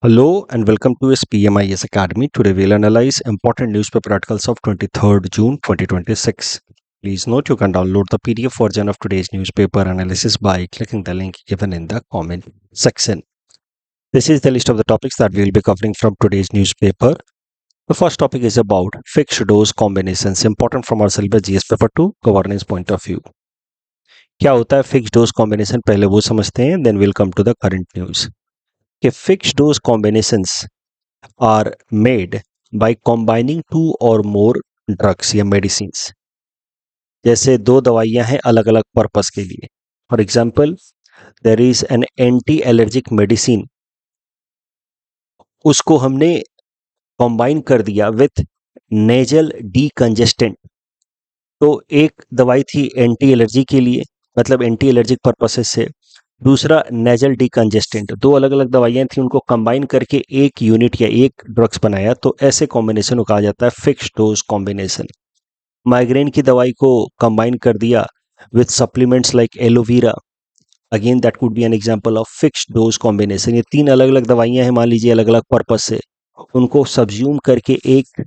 Hello and welcome to SPMIS Academy. Today we'll analyze important newspaper articles of 23rd June 2026. Please note you can download the PDF version of today's newspaper analysis by clicking the link given in the comment section. This is the list of the topics that we'll be covering from today's newspaper. The first topic is about fixed dose combinations, important from our syllabus GS paper 2 governance point of view. क्या होता है fixed dose combination, पहले वो समझते हैं, then will come to the current news. कि fixed dose combinations are made by combining two or more drugs या medicines. जैसे दो दवाइयां हैं अलग अलग पर्पस के लिए. For example there is an anti allergic medicine, उसको हमने कॉम्बाइन कर दिया विथ नेजल डीकंजेस्टेंट. तो एक दवाई थी एंटी एलर्जी के लिए, मतलब एंटी एलर्जिक पर्पसेस से, दूसरा नेजल डीकंजेस्टेंट. दो अलग अलग दवाइयां थी, उनको कंबाइन करके एक यूनिट या एक ड्रग्स बनाया, तो ऐसे कॉम्बिनेशन को कहा जाता है फिक्स्ड डोज कॉम्बिनेशन. माइग्रेन की दवाई को कंबाइन कर दिया with supplements like aloe vera, again that could be an example of fixed dose combination. ये तीन अलग अलग दवाइयां हैं, मान लीजिए अलग अलग पर्पस से, उनको सब्ज्यूम करके एक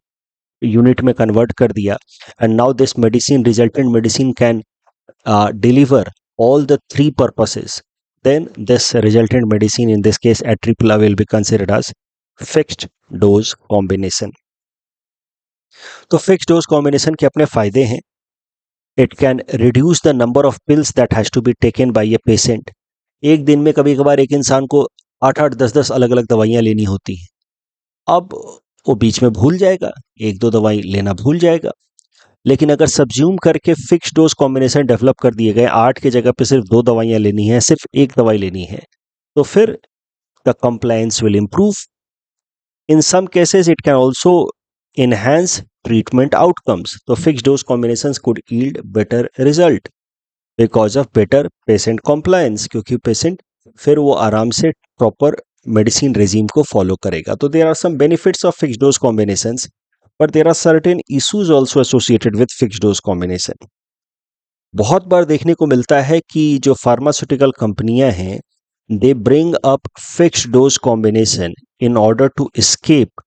यूनिट में कन्वर्ट कर दिया, and now this medicine, resultant medicine can deliver all the three purposes. Then this resultant medicine, in this case Atripla, will be considered as fixed dose combination. तो fixed dose combination के अपने फायदे हैं. It can reduce the number of pills that has to be taken by a patient. एक दिन में कभी कभार एक इंसान को 8-8, 10-10 अलग अलग दवाइयां लेनी होती हैं. अब वो बीच में भूल जाएगा, एक दो दवाई लेना भूल जाएगा. लेकिन अगर सब्ज्यूम करके फिक्स्ड डोज कॉम्बिनेशन डेवलप कर दिए गए, 8 की जगह पे सिर्फ 2 दवाइयां लेनी है, सिर्फ एक दवाई लेनी है, तो फिर the compliance will improve. In some cases it can also enhance treatment outcomes. तो fixed dose combinations could yield better result because of better patient compliance, क्योंकि पेशेंट फिर वो आराम से प्रॉपर मेडिसिन रेजिम को फॉलो करेगा. तो there are some benefits of fixed dose combinations, but there are certain issues also associated with fixed dose combination. बहुत बार देखने को मिलता है कि जो फार्मास्यूटिकल कंपनियां हैं, they bring up fixed dose combination in order to escape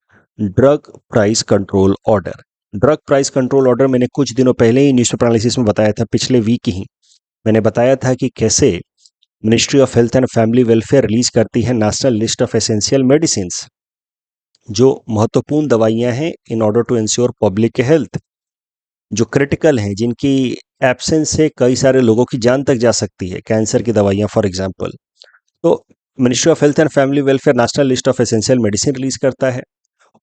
drug price control order. Drug price control order मैंने कुछ दिनों पहले ही न्यूज़पेपर एनालिसिस में बताया था, पिछले वीक ही मैंने बताया था कि कैसे ministry of health and family welfare release करती है national list of essential medicines, जो महत्वपूर्ण दवाइयां हैं in order to ensure public health, जो क्रिटिकल हैं, जिनकी एब्सेंस से कई सारे लोगों की जान तक जा सकती है, कैंसर की दवाइयां फॉर एग्जांपल. तो ministry of health and family welfare national list of essential medicine release करता है,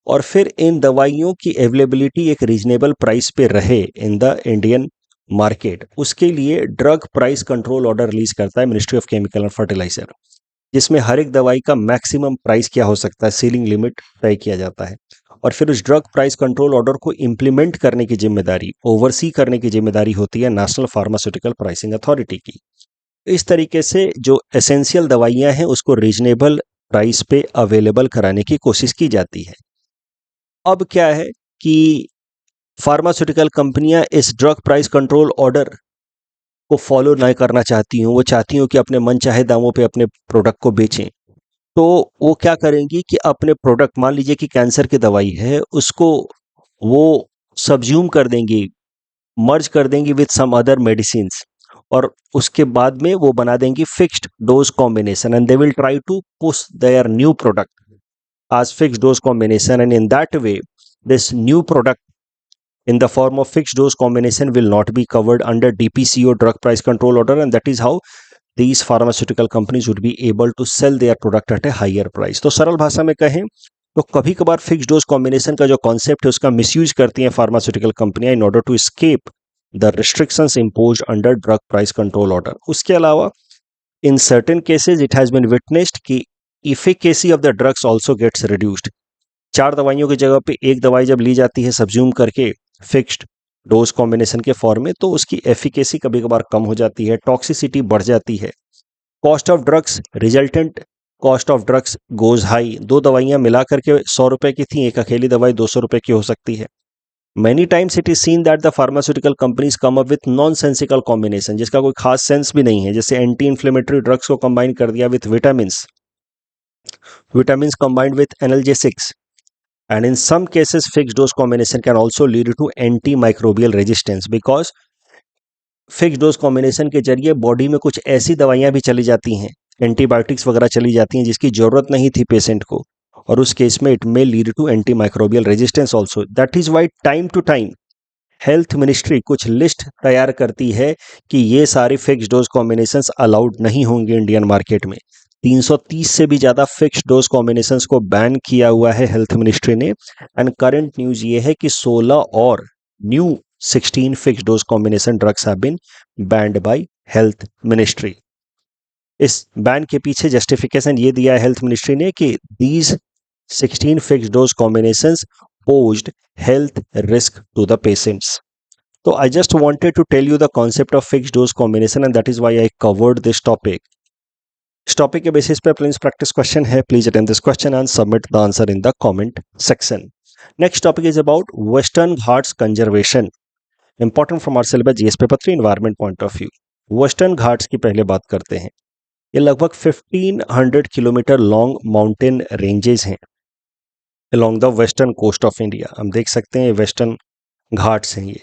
और फिर इन दवाइयों की अवेलेबिलिटी एक रीजनेबल प्राइस पे रहे इन द इंडियन मार्केट, उसके लिए drug price control order release करता है ministry of chemical and fertiliser, जिसमें हर एक दवाई का मैक्सिमम प्राइस क्या हो सकता है, सीलिंग लिमिट तय किया जाता है. और फिर उस ड्रग प्राइस कंट्रोल ऑर्डर को इम्प्लीमेंट करने की जिम्मेदारी, ओवरसी करने की जिम्मेदारी होती है नेशनल फार्मास्यूटिकल प्राइसिंग अथॉरिटी की. इस तरीके से जो एसेंशियल दवाइयां हैं उसको रीजनेबल प्राइस पे अवेलेबल कराने की कोशिश की जाती है. अब क्या है कि फार्मास्यूटिकल कंपनियां इस ड्रग प्राइस कंट्रोल ऑर्डर को फॉलो नहीं करना चाहती हूँ, वो चाहती हूँ कि अपने मन चाहे दामों पे अपने प्रोडक्ट को बेचें. तो वो क्या करेंगी कि अपने प्रोडक्ट, मान लीजिए कि कैंसर की दवाई है, उसको वो सब्ज्यूम कर देंगी, मर्ज कर देंगी विथ सम अदर मेडिसिन्स, और उसके बाद में वो बना देंगी fixed dose combination, and they will try to push their new product as fixed dose combination, and in that way this new product in the form of fixed dose combination will not be covered under DPCO drug price control order, and that is how these pharmaceutical companies would be able to sell their product at a higher price. तो सरल भाषा में कहें तो कभी कभार fixed dose combination का जो कॉन्सेप्ट है उसका मिसयूज करती हैं फार्मास्यूटिकल कंपनियां in order to escape the restrictions imposed under drug price control order. उसके अलावा in certain cases it has been witnessed कि efficacy of the drugs also gets reduced. 4 दवाइयों की जगह पे एक दवाई जब ली जाती है सब्ज्यूम करके फिक्स्ड डोज कॉम्बिनेशन के फॉर्म में, तो उसकी एफिकेसी कभी कभार कम हो जाती है, टॉक्सिसिटी बढ़ जाती है, cost of drugs, resultant cost of drugs goes high. 2 दवाइयां मिला करके 100 रुपए की थी, एक अकेली दवाई 200 रुपए की हो सकती है. Many times it is seen that the pharmaceutical companies come up with nonsensical combination, जिसका कोई खास सेंस भी नहीं है, जैसे एंटी इन्फ्लेमेटरी ड्रग्स को कंबाइन कर दिया with vitamins, vitamins combined with analgesics, and in some cases fixed dose combination can also lead to antimicrobial resistance, because fix dose combination के जरिए बॉडी में कुछ ऐसी दवाइयां भी चली जाती हैं, एंटीबायोटिक्स वगैरह चली जाती हैं जिसकी जरूरत नहीं थी पेशेंट को, और उस केस में it may lead to anti microbial resistance also. That is why time to time health ministry कुछ लिस्ट तैयार करती है कि ये सारे फिक्स डोज कॉम्बिनेशंस अलाउड नहीं होंगे इंडियन मार्केट में। 330 से भी ज़्यादा फिक्स डोज कॉम्बिनेशंस को बैन किया हुआ है हेल्थ मिनिस्ट्री ने, एंड करंट न्यूज़ ये है कि 16 और new 16 fix dose combination drugs have been banned by health ministry. इस बैन के पीछे जस्टिफिकेशन ये दिया है हेल्थ मिनिस्ट्री ने कि these 16 fix dose combinations posed health risk to the patients. So I just wanted to tell you the concept of fixed dose combination, and that is why I covered this topic. इस topic के basis पे please practice question है, please attend this question and submit the answer in the comment section. Next topic is about Western Ghats conservation, important from our syllabus GS paper 3 environment point of view. Western Ghats की पहले बात करते हैं। ये लगभग 1500 kilometre long mountain ranges हैं along the western coast of India। हम देख सकते हैं वेस्टर्न घाट्स हैं ये।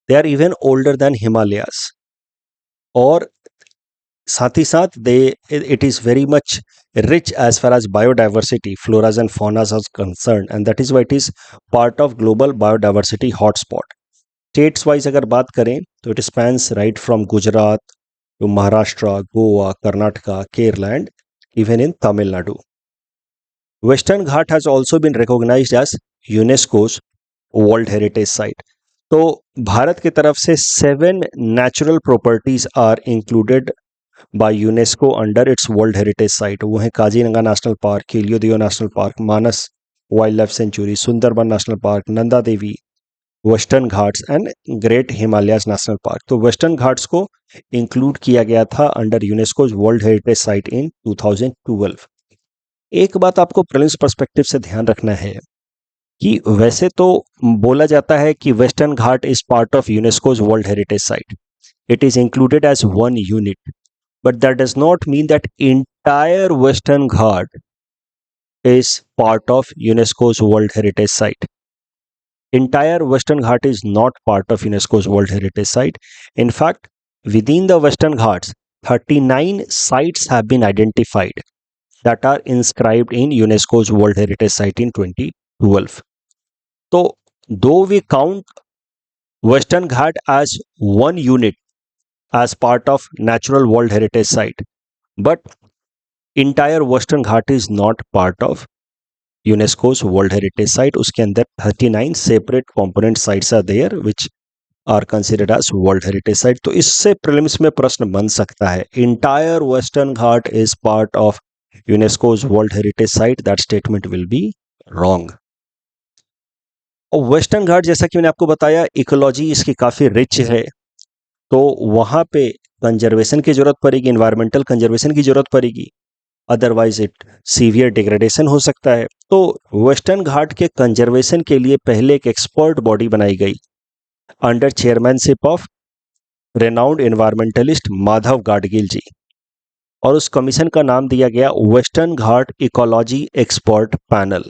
They are even older than Himalayas, और साथ ही साथ it is very much rich as far as biodiversity, floras and faunas are concern, and that is why it is part of global biodiversity hotspot. States wise अगर बात करें तो it spans right from Gujarat to Maharashtra, Goa, Karnataka, Kerala and even in Tamil Nadu. Western Ghat has also been recognized as UNESCO's World Heritage Site। तो भारत की तरफ से 7 natural properties are included by UNESCO under its world heritage site. वो है Kaziranga national park, Keoladeo national park, Manas wildlife sanctuary, Sundarban national park, Nanda Devi, Western Ghats and great Himalayas national park. तो Western Ghats को include किया गया था under UNESCO world heritage site in 2012। एक बात आपको प्रीलिम्स पर्सपेक्टिव से ध्यान रखना है कि वैसे तो बोला जाता है कि Western Ghat is part of UNESCO's world heritage site, it is included as one unit, but that does not mean that entire Western Ghat is part of UNESCO's world heritage site. Entire Western Ghat is not part of UNESCO's world heritage site. In fact, within the Western Ghats, 39 sites have been identified that are inscribed in UNESCO's World Heritage Site in 2012. So, though we count Western Ghat as one unit as part of Natural World Heritage Site, but entire Western Ghat is not part of UNESCO's World Heritage Site. उसके अंदर 39 separate component sites are there which are considered as World Heritage Site। तो इससे prelims में प्रश्न बन सकता है, entire Western Ghat is part of UNESCO's World Heritage Site, that statement will be wrong। और वेस्टर्न घाट जैसा कि मैंने आपको बताया, इकोलॉजी इसकी काफ़ी रिच है, तो वहाँ पे कंजर्वेशन की जरूरत पड़ेगी, इन्वायरमेंटल कंजर्वेशन की जरूरत पड़ेगी, अदरवाइज इट सीवियर डिग्रेडेशन हो सकता है। तो वेस्टर्न घाट के कंजर्वेशन के लिए पहले एक एक्सपर्ट बॉडी बनाई गई under chairmanship of renowned environmentalist Madhav Gadgil ji, और उस कमीशन का नाम दिया गया Western Ghat ecology expert panel.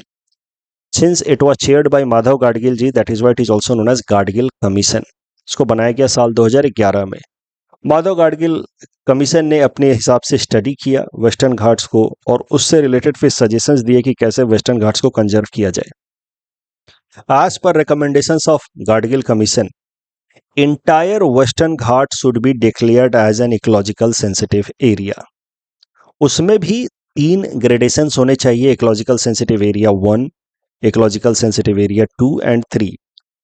Since it was chaired by Madhav Gadgil ji, that is why it is also known as Gadgil commission. इसको बनाया गया साल 2011 में। माधव गाडगिल कमीशन ने अपने हिसाब से स्टडी किया वेस्टर्न घाट्स को, और उससे रिलेटेड फिर सजेशंस दिए कि कैसे वेस्टर्न घाट्स को कंजर्व किया जाए। As per recommendations of Gadgil commission, entire Western Ghat should be declared as an ecological sensitive area। उसमें भी 3 ग्रेडेशंस होने चाहिए, ecological sensitive area 1, ecological sensitive area 2 and 3।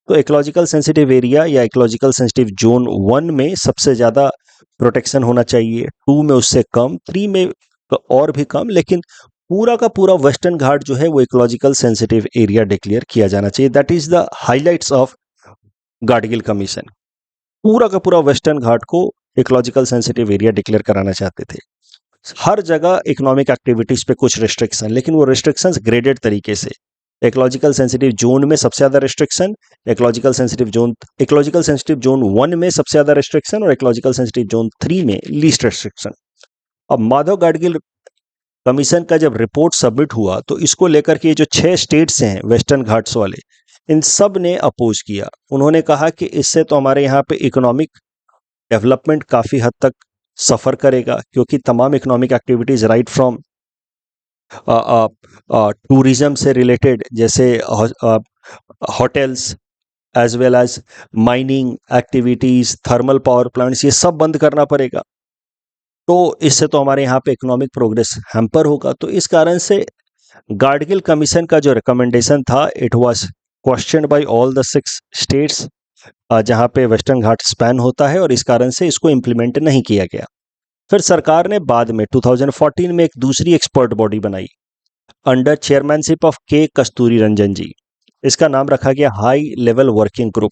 तो इकोलॉजिकल सेंसिटिव एरिया या इकोलॉजिकल सेंसिटिव जोन 1 में सबसे ज़्यादा प्रोटेक्शन होना चाहिए, 2 में उससे कम, 3 में और भी कम, लेकिन पूरा का पूरा वेस्टर्न घाट जो है वो इकोलॉजिकल सेंसिटिव एरिया डिक्लेयर किया जाना चाहिए। That is the highlights of Gadgil commission. पूरा का पूरा वेस्टर्न घाट को इकोलॉजिकल सेंसिटिव एरिया डिक्लेयर कराना चाहते थे। हर जगह इकोनॉमिक एक्टिविटीज पे कुछ रिस्ट्रिक्शन, लेकिन वो रिस्ट्रिक्शंस ग्रेडेड तरीके से। इकोलॉजिकल सेंसिटिव जोन में सबसे ज्यादा रिस्ट्रिक्शन, इकोलॉजिकल सेंसिटिव जोन 1 में सबसे ज्यादा रिस्ट्रिक्शन, और इकोलॉजिकल सेंसिटिव जोन 3 में लीस्ट रिस्ट्रिक्शन। अब माधव गाडगिल कमीशन का जब रिपोर्ट सबमिट हुआ तो इसको लेकर के जो 6 स्टेट्स हैं वेस्टर्न घाट्स वाले, इन सब ने अपोज किया। उन्होंने कहा कि इससे तो हमारे यहाँ पे इकोनॉमिक डेवलपमेंट काफ़ी हद तक सफ़र करेगा, क्योंकि तमाम economic activities right from tourism से रिलेटेड, जैसे hotels as well as mining activities, thermal power plants, ये सब बंद करना पड़ेगा। तो इससे तो हमारे यहाँ पे इकोनॉमिक प्रोग्रेस हैम्पर होगा। तो इस कारण से गाडगिल कमीशन का जो रिकमेंडेशन था, it was questioned by all the 6 states जहाँ पे वेस्टर्न घाट स्पैन होता है, और इस कारण से इसको इम्प्लीमेंट नहीं किया गया। फिर सरकार ने बाद में 2014 में एक दूसरी एक्सपर्ट बॉडी बनाई अंडर चेयरमैनशिप ऑफ के कस्तूरी रंजन जी। इसका नाम रखा गया हाई लेवल वर्किंग ग्रुप,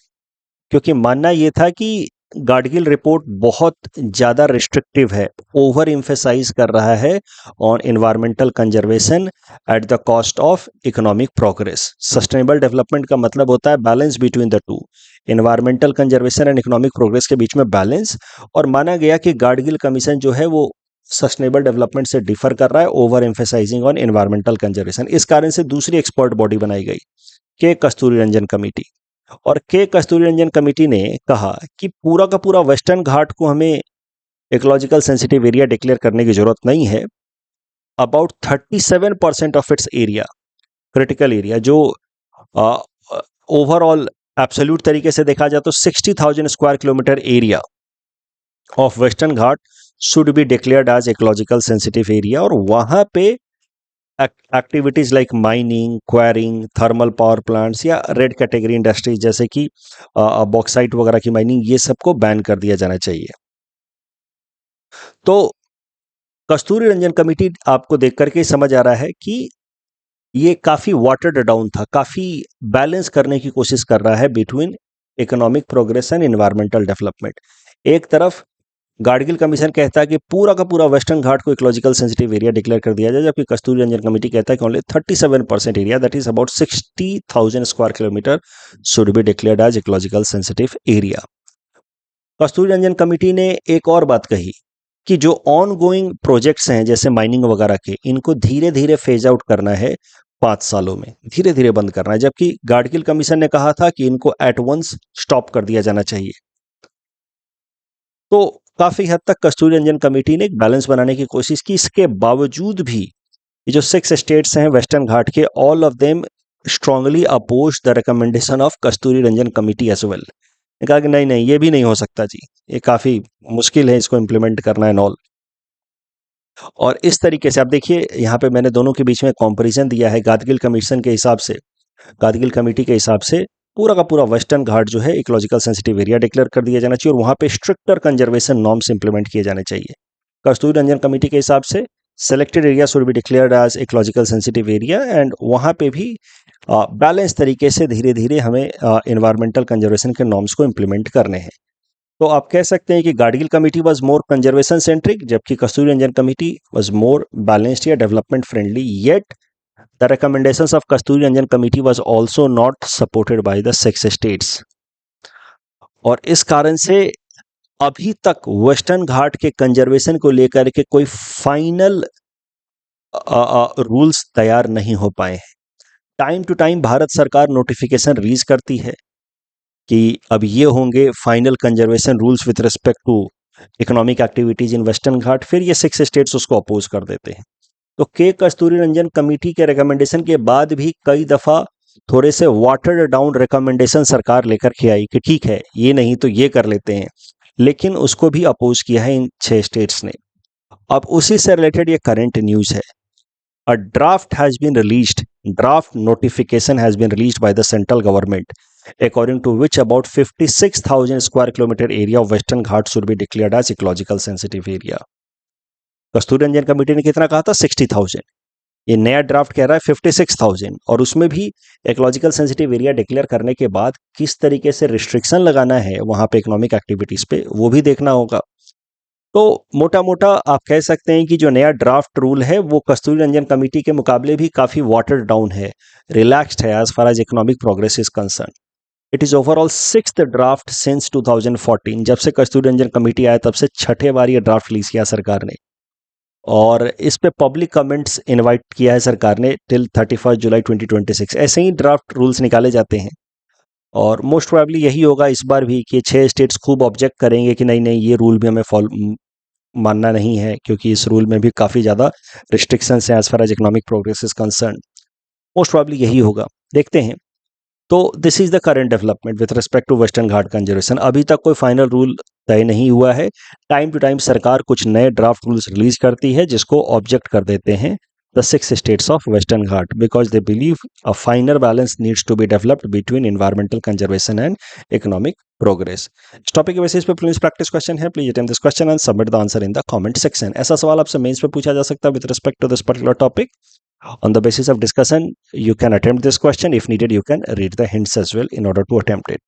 क्योंकि मानना यह था कि गाडगिल रिपोर्ट बहुत ज़्यादा रिस्ट्रिक्टिव है, ओवर इम्फेसाइज कर रहा है on environmental conservation at the cost of economic progress. Sustainable development का मतलब होता है balance between the two, environmental conservation and economic progress के बीच में बैलेंस। और माना गया कि गाडगिल कमीशन जो है वो सस्टेनेबल डेवलपमेंट से डिफर कर रहा है, over emphasizing on environmental conservation. इस कारण से दूसरी एक्सपर्ट बॉडी बनाई गई, के कस्तूरी रंजन कमेटी। और के कस्तूरी रंजन कमेटी ने कहा कि पूरा का पूरा वेस्टर्न घाट को हमें इकोलॉजिकल सेंसिटिव एरिया डिक्लेयर करने की जरूरत नहीं है। About 37% of its area, critical area, जो ओवरऑल एब्सोल्यूट तरीके से देखा जाए तो 60,000 square kilometre area of Western Ghat should be declared as ecological sensitive area. और वहां पे activities like mining, quarrying, thermal power plants या रेड कैटेगरी इंडस्ट्रीज जैसे कि बॉक्साइट वगैरह की माइनिंग, ये सबको बैन कर दिया जाना चाहिए। तो कस्तूरी रंजन कमेटी आपको देख करके समझ आ रहा है कि ये काफ़ी वाटर्ड डाउन था, काफ़ी बैलेंस करने की कोशिश कर रहा है between economic progress and environmental development. एक तरफ गाडगिल कमीशन कहता है कि पूरा का पूरा वेस्टर्न घाट को इकोलॉजिकल सेंसिटिव एरिया डिक्लेयर कर दिया जाए, जबकि कस्तूरी रंजन कमेटी कहता है कि only 37% area, that is about 60,000 square kilometre, should be declared as ecological sensitive area. Kasturi Rangan committee ने एक और बात कही कि जो ऑन गोइंग प्रोजेक्ट्स हैं जैसे माइनिंग वगैरह के, इनको धीरे धीरे फेज आउट करना है, 5 सालों में धीरे धीरे बंद करना है, जबकि गाडगिल कमीशन ने कहा था कि इनको एट वंस स्टॉप कर दिया जाना चाहिए। तो काफी हद तक कस्तूरी रंजन कमेटी ने एक बैलेंस बनाने की कोशिश की। इसके बावजूद भी ये जो 6 स्टेट्स हैं वेस्टर्न घाट के, all of them strongly oppose the recommendation of Kasturi Rangan committee as well. कहा कि नहीं नहीं, ये भी नहीं हो सकता जी, ये काफी मुश्किल है इसको इम्प्लीमेंट करना एंड ऑल। और इस तरीके से आप देखिए, यहाँ पे मैंने दोनों के बीच में कंपैरिजन दिया है। गाडगिल कमीशन के हिसाब से, गाडगिल कमेटी के हिसाब से पूरा का पूरा वेस्टर्न घाट जो है इकोलॉजिकल सेंसिटिव एरिया डिक्लेयर कर दिया जाना चाहिए और वहाँ पे स्ट्रिक्टर कंजर्वेशन नॉर्म्स इंप्लीमेंट किए जाने चाहिए। कस्तूरी रंजन कमेटी के हिसाब से selected area should be declared as ecological sensitive area, and वहाँ पे भी बैलेंस तरीके से धीरे धीरे हमें इन्वायरमेंटल कंजर्वेशन के नॉर्म्स को इम्प्लीमेंट करने हैं। तो आप कह सकते हैं कि Gadgil committee was more conservation centric, जबकि Kasturi Rangan committee was more balanced या development friendly. Yet the recommendations of Kasturi Ranjan Committee was also not supported by the 6 states। और इस कारण से अभी तक वेस्टर्न घाट के कंजर्वेशन को लेकर के कोई फाइनल रूल्स तैयार नहीं हो पाए हैं। टाइम टू टाइम भारत सरकार नोटिफिकेशन रिलीज करती है कि अब ये होंगे final conservation rules with respect to economic activities in Western Ghat, फिर ये 6 स्टेट्स उसको अपोज कर देते हैं। तो के कस्तूरी रंजन कमेटी के रिकमेंडेशन के बाद भी कई दफा थोड़े से वाटर्ड डाउन रिकमेंडेशन सरकार लेकर के आई कि ठीक है, ये नहीं तो ये कर लेते हैं, लेकिन उसको भी अपोज किया है इन 6 स्टेट्स ने। अब उसी से रिलेटेड ये करंट न्यूज है। A draft has been released, draft notification has been released by the central government according to which about 56,000 square kilometer area of western Ghats should be declared as ecological sensitive area। Kasturi Rangan committee ने कितना कहा था? 60,000। ये नया draft कह रहा है 56,000, और उसमें भी इकोलॉजिकल सेंसिटिव एरिया डिक्लेयर करने के बाद किस तरीके से रिस्ट्रिक्शन लगाना है वहां पे इकोनॉमिक एक्टिविटीज पे, वो भी देखना होगा। तो मोटा मोटा आप कह सकते हैं कि जो नया ड्राफ्ट रूल है वो कस्तूरी रंजन कमेटी के मुकाबले भी काफी वाटर्ड डाउन है, रिलैक्स्ड है as far as economic progress is concern. It is overall 6th draft since 2014। जब से कस्तूरी रंजन कमेटी आया तब से 6ठे बार ये ड्राफ्ट रिलीज किया सरकार ने, और इस पे पब्लिक कमेंट्स इनवाइट किया है सरकार ने टिल 31 जुलाई 2026। ऐसे ही ड्राफ्ट रूल्स निकाले जाते हैं और मोस्ट प्रोबेबली यही होगा इस बार भी कि 6 स्टेट्स खूब ऑब्जेक्ट करेंगे कि नहीं नहीं ये रूल भी हमें फॉलो मानना नहीं है, क्योंकि इस रूल में भी काफ़ी ज़्यादा रिस्ट्रिक्शंस हैं as far as economic progress is concern. Most probably यही होगा, देखते हैं। तो this is the current development with respect to Western Ghat conservation. अभी तक कोई फाइनल रूल तय नहीं हुआ है। टाइम टू टाइम सरकार कुछ नए ड्राफ्ट रूल्स रिलीज करती है जिसको ऑब्जेक्ट कर देते हैं the 6 states of Western Ghat, because they believe a finer balance needs to be developed between environmental conservation and economic progress. इस टॉपिक के बेसिस पे प्लीज प्रैक्टिस क्वेश्चन है, please attempt this question and submit the answer in the comment section. ऐसा सवाल आपसे mains पे पूछा जा सकता है with respect to this particular topic. On the basis of discussion, you can attempt this question. If needed, you can read the hints as well in order to attempt it.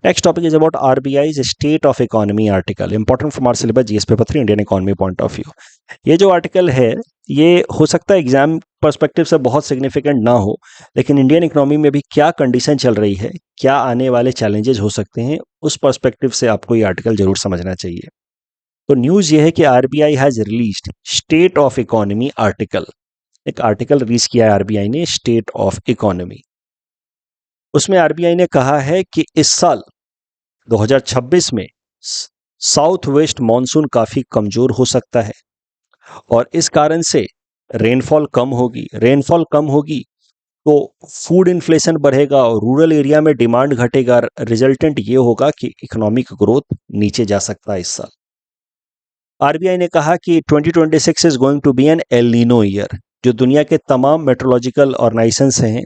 Next topic is about RBI's State of Economy article. Important from our syllabus GS paper 3 Indian economy point of view. ये जो article है ये हो सकता है exam perspective से बहुत significant ना हो, लेकिन इंडियन इकोनॉमी में भी क्या कंडीशन चल रही है, क्या आने वाले चैलेंजेस हो सकते हैं, उस पर्सपेक्टिव से आपको ये आर्टिकल जरूर समझना चाहिए। तो न्यूज़ ये है कि RBI has released state of economy article. एक आर्टिकल रिलीज किया है आरबीआई ने स्टेट ऑफ इकोनॉमी। उसमें आरबीआई ने कहा है कि इस साल 2026 में साउथ वेस्ट मॉनसून काफी कमजोर हो सकता है और इस कारण से रेनफॉल कम होगी। रेनफॉल कम होगी तो फूड इन्फ्लेशन बढ़ेगा और रूरल एरिया में डिमांड घटेगा। रिजल्टेंट ये होगा कि इकोनॉमिक ग्रोथ नीचे जा सकता है इस साल। आरबीआई ने कहा कि 2026 is going to be an El Nino year. जो दुनिया के तमाम मेट्रोलॉजिकल ऑर्गेनाइजेशंस हैं,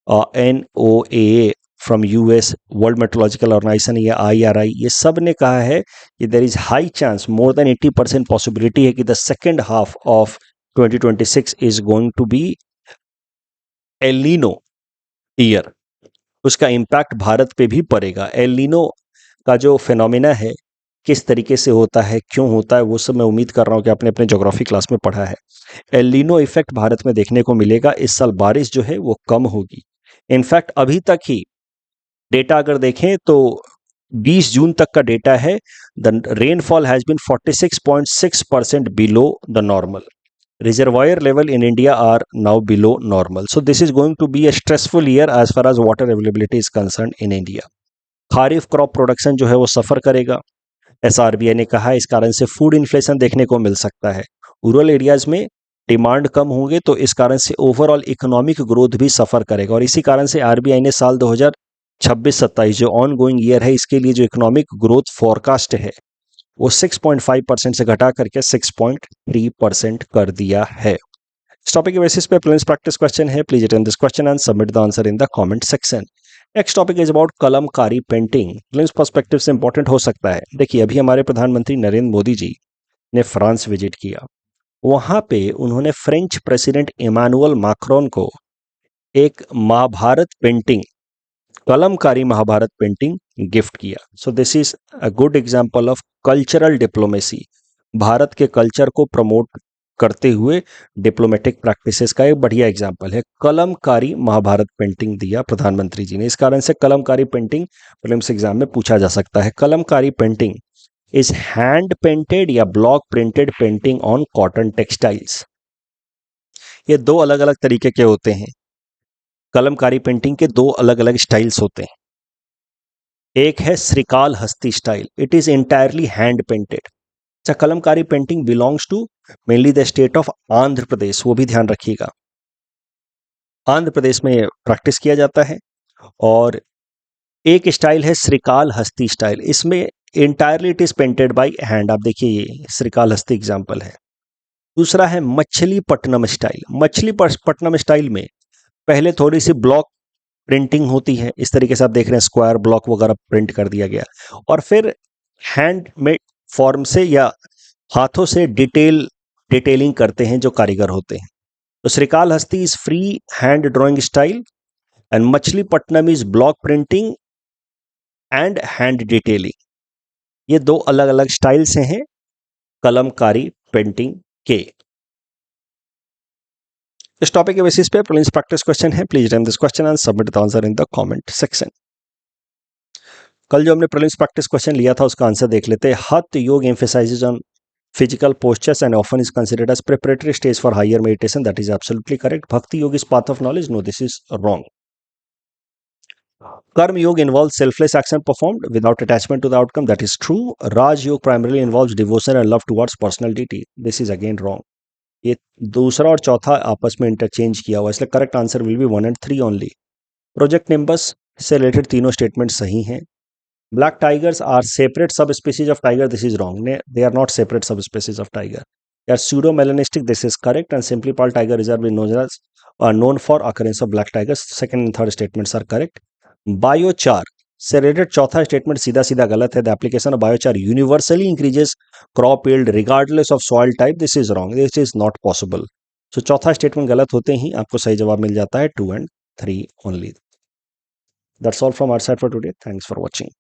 NOAA from US, world meteorological organisation या IRI, ये सब ने कहा है कि there is high chance, more than 80% possibility है कि the second half of 2026 is going to be El Nino year. उसका इम्पैक्ट भारत पे भी पड़ेगा। एल नीनो का जो फिनोमिना है, किस तरीके से होता है, क्यों होता है, वो सब मैं उम्मीद कर रहा हूँ कि आपने अपने ज्योग्राफी क्लास में पढ़ा है। एल नीनो इफेक्ट भारत में देखने को मिलेगा। इस साल बारिश जो है वो कम होगी। इनफैक्ट अभी तक ही डेटा अगर देखें तो 20 जून तक का डेटा है, the rainfall has been 46.6% below the normal. Reservoir level in India are now below normal. So this is going to be a stressful year as far as water availability is concern in India. Kharif crop production जो है वो सफर करेगा, ऐसा RBI ने कहा है। इस कारण से फूड इन्फ्लेशन देखने को मिल सकता है। रूरल एरियाज में डिमांड कम होंगे तो इस कारण से ओवरऑल इकोनॉमिक ग्रोथ भी सफर करेगा और इसी कारण से आरबीआई ने साल 2026-27 जो ऑन गोइंग ईयर है इसके लिए जो इकोनॉमिक ग्रोथ फोरकास्ट है वो 6.5% से घटा करके 6.3% कर दिया है। इस टॉपिक के बेसिस पे प्लीज प्रैक्टिस क्वेश्चन है, please attempt this question and submit the answer in the comment section. Next topic is about Kalamkari painting. Films perspective से इंपॉर्टेंट हो सकता है। देखिए अभी हमारे प्रधानमंत्री नरेंद्र मोदी जी ने फ्रांस विजिट किया, वहां पे उन्होंने फ्रेंच प्रेसिडेंट इमानुअल मैक्रोन को एक Mahabharata painting, Kalamkari Mahabharata painting gift किया। So this is a good example of cultural diplomacy. Bharat के कल्चर को प्रमोट करते हुए डिप्लोमेटिक प्रैक्टिसेस का एक बढ़िया एग्जांपल है। कलमकारी महाभारत पेंटिंग दिया प्रधानमंत्री जी ने। इस कारण से कलमकारी पेंटिंग प्रीलिम्स एग्जाम में पूछा जा सकता है। Kalamkari painting is hand painted या block printed painting on cotton textiles. ये दो अलग अलग तरीके के होते हैं। कलमकारी पेंटिंग के दो अलग अलग स्टाइल्स होते हैं। एक है Srikalahasti style, it is entirely hand painted. अच्छा, Kalamkari painting belongs to mainly the state of Andhra Pradesh, वो भी ध्यान रखिएगा। आंध्र प्रदेश में प्रैक्टिस किया जाता है। और एक स्टाइल है श्रीकाल हस्ती स्टाइल, इसमें entirely it is painted by hand. आप देखिए ये श्रीकाल हस्ती एग्जांपल है। दूसरा है मछलीपट्टनम स्टाइल। मछलीपट्टनम स्टाइल में पहले थोड़ी सी ब्लॉक प्रिंटिंग होती है, इस तरीके से आप देख रहे हैं स्क्वायर ब्लॉक वगैरह प्रिंट कर दिया गया, और फिर हैंडमेड फॉर्म से या हाथों से डिटेलिंग करते हैं जो कारीगर होते हैं। तो श्रीकाल हस्ती is free hand drawing style and Machilipatnam is block printing and hand detailing. ये दो अलग अलग स्टाइल से हैं कलमकारी पेंटिंग के। इस टॉपिक के बेसिस पे प्रीलिम्स प्रैक्टिस क्वेश्चन है, please attempt this question and submit the answer in the comment section. कल जो हमने प्रीलिम्स प्रैक्टिस क्वेश्चन लिया था उसका आंसर देख लेते हैं। हठ योग emphasises on physical postures and often is considered as preparatory stage for higher meditation. That is absolutely correct. Bhakti yoga is path of knowledge. No, this is wrong. Karma yoga involves selfless action performed without attachment to the outcome. That is true. Raj yoga primarily involves devotion and love towards personal deity. This is again wrong. ये दूसरा और चौथा आपस में interchange किया हुआ, इसलिए correct answer will be 1 and 3 only. Project nimbus से रिलेटेड तीनों स्टेटमेंट सही हैं. Black tigers are separate subspecies of tiger. This is wrong. They are not separate subspecies of tiger. They are pseudo-melanistic. This is correct. And Simply Paul Tiger Reserve is known for occurrence of black tigers. Second and third statements are correct. Biochar से related चौथा statement सीधा सीधा गलत है. The application of biochar universally increases crop yield regardless of soil type. This is wrong. This is not possible. So चौथा statement गलत होते ही आपको सही जवाब मिल जाता है 2 and 3 only. That's all from our side for today. Thanks for watching.